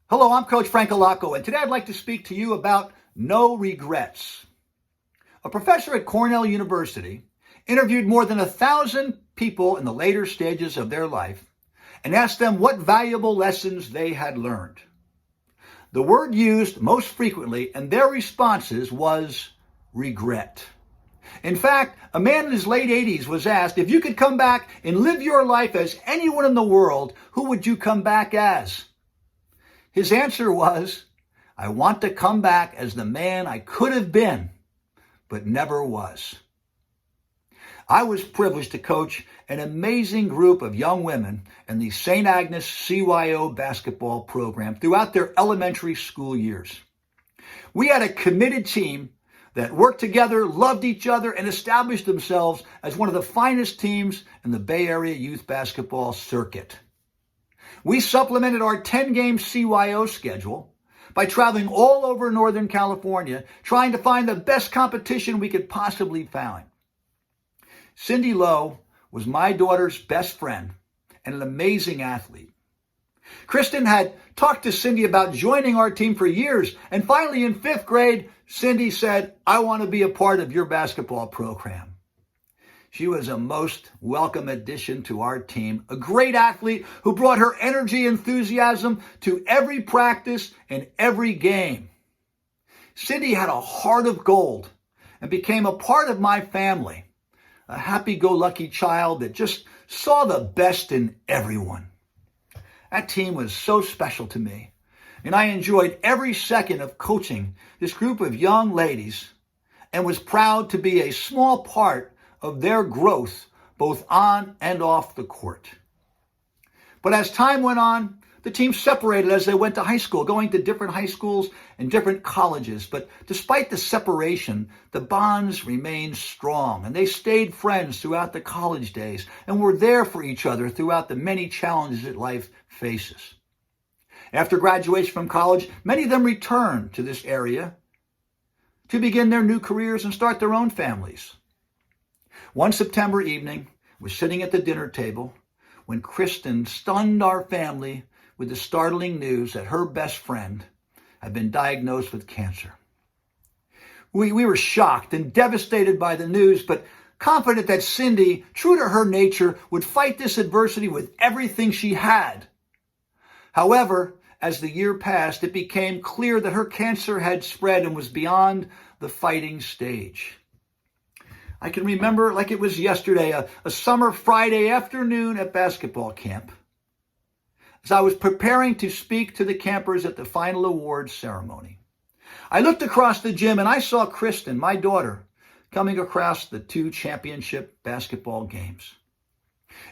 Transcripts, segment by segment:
Hello, I'm Coach Frank Allocco, and today I'd like to speak to you about no regrets. A professor at Cornell University interviewed more than 1,000 people in the later stages of their life and asked them what valuable lessons they had learned. The word used most frequently in their responses was regret. In fact, a man in his late 80s was asked, if you could come back and live your life as anyone in the world, who would you come back as? His answer was, I want to come back as the man I could have been, but never was. I was privileged to coach an amazing group of young women in the St. Agnes CYO basketball program throughout their elementary school years. We had a committed team that worked together, loved each other, and established themselves as one of the finest teams in the Bay Area youth basketball circuit. We supplemented our 10-game CYO schedule by traveling all over Northern California, trying to find the best competition we could possibly find. Cindy Lowe was my daughter's best friend and an amazing athlete. Kristen had talked to Cindy about joining our team for years, and finally in 5th grade, Cindy said, I want to be a part of your basketball program. She was a most welcome addition to our team, a great athlete who brought her energy and enthusiasm to every practice and every game. Cindy had a heart of gold and became a part of my family, a happy-go-lucky child that just saw the best in everyone. That team was so special to me, and I enjoyed every second of coaching this group of young ladies and was proud to be a small part of their growth, both on and off the court. But as time went on, the team separated as they went to high school, going to different high schools and different colleges. But despite the separation, the bonds remained strong, and they stayed friends throughout the college days and were there for each other throughout the many challenges that life faces. After graduation from college, many of them returned to this area to begin their new careers and start their own families. One September evening, I was sitting at the dinner table when Kristen stunned our family with the startling news that her best friend had been diagnosed with cancer. We were shocked and devastated by the news, but confident that Cindy, true to her nature, would fight this adversity with everything she had. However, as the year passed, it became clear that her cancer had spread and was beyond the fighting stage. I can remember like it was yesterday, a summer Friday afternoon at basketball camp, as I was preparing to speak to the campers at the final awards ceremony. I looked across the gym and I saw Kristen, my daughter, coming across the 2 championship basketball games.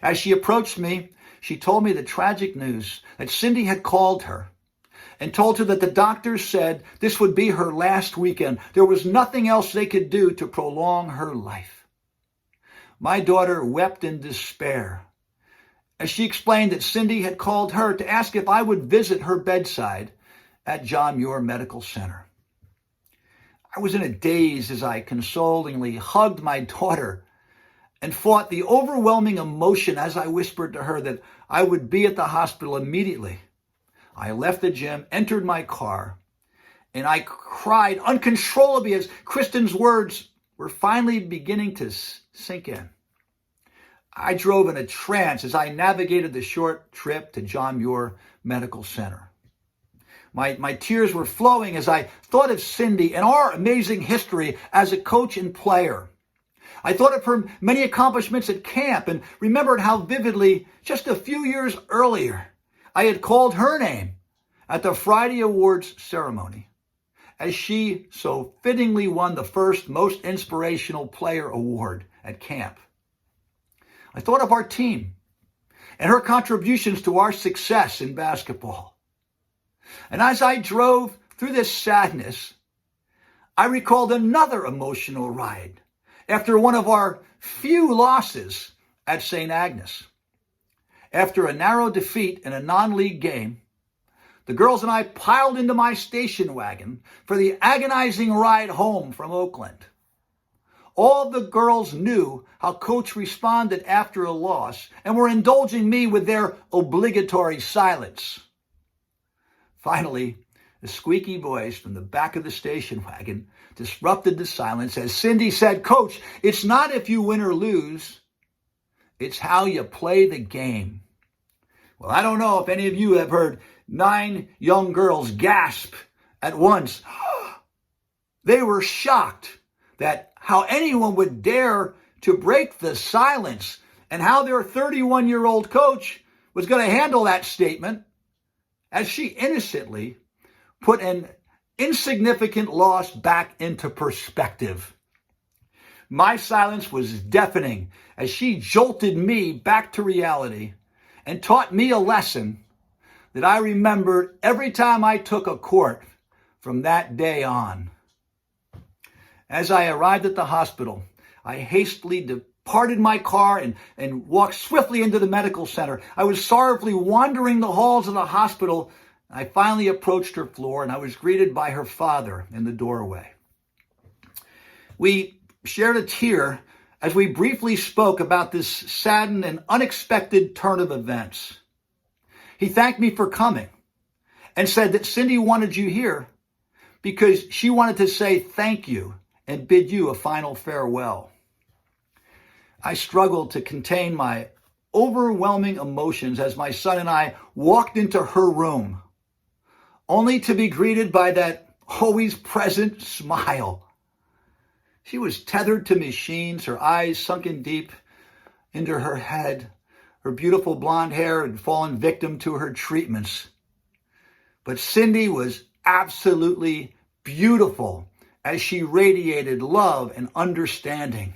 As she approached me, she told me the tragic news that Cindy had called her and told her that the doctors said this would be her last weekend. There was nothing else they could do to prolong her life. My daughter wept in despair as she explained that Cindy had called her to ask if I would visit her bedside at John Muir Medical Center. I was in a daze as I consolingly hugged my daughter and fought the overwhelming emotion as I whispered to her that I would be at the hospital immediately. I left the gym, entered my car, and I cried uncontrollably as Kristen's words were finally beginning to sink in. I drove in a trance as I navigated the short trip to John Muir Medical Center. My tears were flowing as I thought of Cindy and our amazing history as a coach and player. I thought of her many accomplishments at camp and remembered how vividly, just a few years earlier, I had called her name at the Friday Awards ceremony, as she so fittingly won the first Most Inspirational Player award at camp. I thought of our team and her contributions to our success in basketball. And as I drove through this sadness, I recalled another emotional ride after one of our few losses at St. Agnes. After a narrow defeat in a non-league game, the girls and I piled into my station wagon for the agonizing ride home from Oakland. All the girls knew how Coach responded after a loss and were indulging me with their obligatory silence. Finally, a squeaky voice from the back of the station wagon disrupted the silence as Cindy said, "Coach, it's not if you win or lose, it's how you play the game." Well, I don't know if any of you have heard 9 young girls gasp at once. They were shocked that how anyone would dare to break the silence and how their 31-year-old coach was going to handle that statement as she innocently put an insignificant loss back into perspective. My silence was deafening as she jolted me back to reality and taught me a lesson that I remembered every time I took a court from that day on. As I arrived at the hospital, I hastily departed my car and walked swiftly into the medical center. I was sorrowfully wandering the halls of the hospital. I finally approached her floor, and I was greeted by her father in the doorway. We shared a tear as we briefly spoke about this saddened and unexpected turn of events. He thanked me for coming and said that Cindy wanted you here because she wanted to say thank you and bid you a final farewell. I struggled to contain my overwhelming emotions as my son and I walked into her room, only to be greeted by that always present smile. She was tethered to machines, her eyes sunken deep into her head. Her beautiful blonde hair had fallen victim to her treatments. But Cindy was absolutely beautiful as she radiated love and understanding.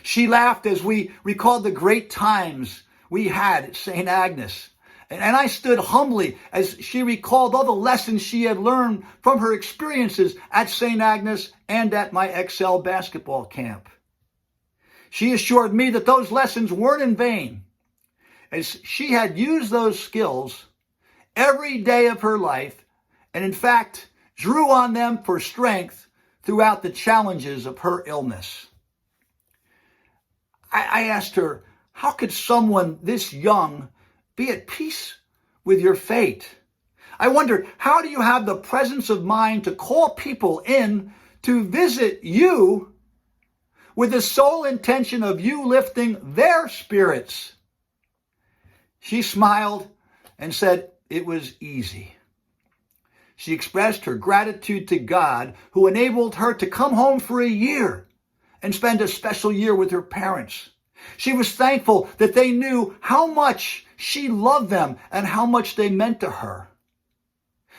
She laughed as we recalled the great times we had at St. Agnes. And I stood humbly as she recalled all the lessons she had learned from her experiences at St. Agnes and at my Excel basketball camp. She assured me that those lessons weren't in vain, as she had used those skills every day of her life and in fact drew on them for strength throughout the challenges of her illness. I asked her, how could someone this young be at peace with your fate? I wondered, how do you have the presence of mind to call people in to visit you with the sole intention of you lifting their spirits? She smiled and said it was easy. She expressed her gratitude to God, who enabled her to come home for a year and spend a special year with her parents. She was thankful that they knew how much she loved them and how much they meant to her.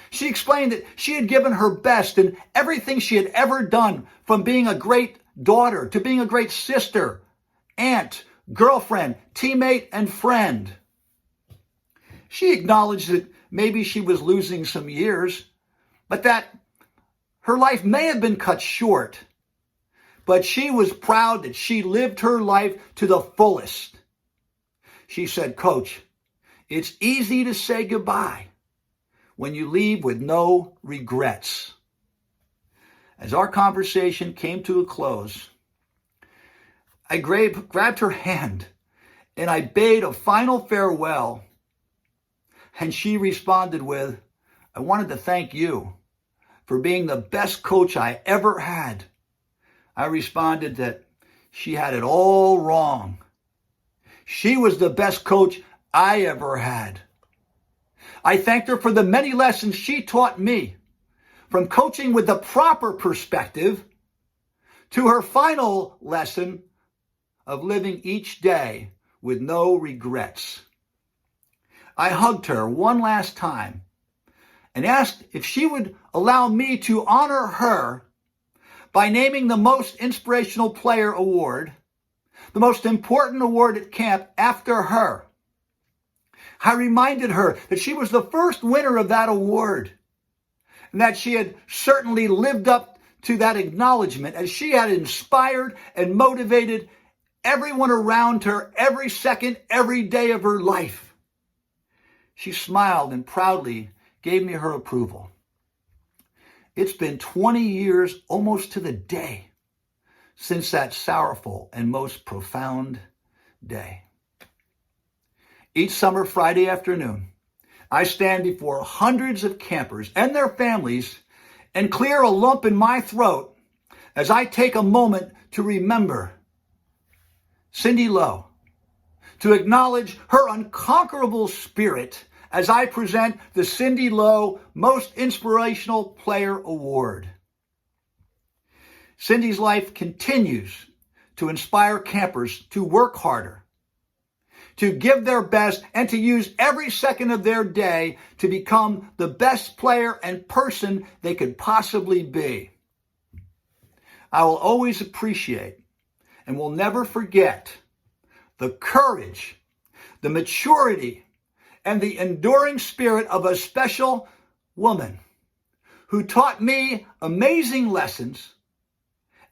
She explained that she had given her best in everything she had ever done, from being a great daughter to being a great sister, aunt, girlfriend, teammate, and friend. She acknowledged that maybe she was losing some years, but that her life may have been cut short. But she was proud that she lived her life to the fullest. She said, Coach, it's easy to say goodbye when you leave with no regrets. As our conversation came to a close, I grabbed her hand and I bade a final farewell. And she responded with, I wanted to thank you for being the best coach I ever had. I responded that she had it all wrong. She was the best coach I ever had. I thanked her for the many lessons she taught me, from coaching with the proper perspective to her final lesson of living each day with no regrets. I hugged her one last time and asked if she would allow me to honor her by naming the Most Inspirational Player Award, the most important award at camp, after her. I reminded her that she was the first winner of that award, and that she had certainly lived up to that acknowledgement, as she had inspired and motivated everyone around her every second, every day of her life. She smiled and proudly gave me her approval. It's been 20 years, almost to the day, since that sorrowful and most profound day. Each summer Friday afternoon, I stand before hundreds of campers and their families and clear a lump in my throat as I take a moment to remember Cindy Lowe, to acknowledge her unconquerable spirit as I present the Cindy Lowe Most Inspirational Player Award. Cindy's life continues to inspire campers to work harder, to give their best, and to use every second of their day to become the best player and person they could possibly be. I will always appreciate and will never forget the courage, the maturity, and the enduring spirit of a special woman who taught me amazing lessons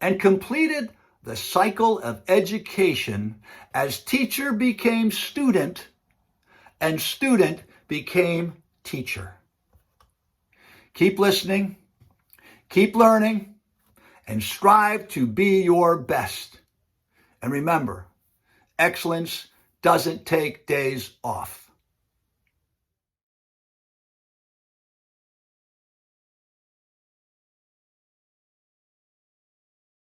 and completed the cycle of education as teacher became student and student became teacher. Keep listening, keep learning, and strive to be your best. And remember, excellence doesn't take days off.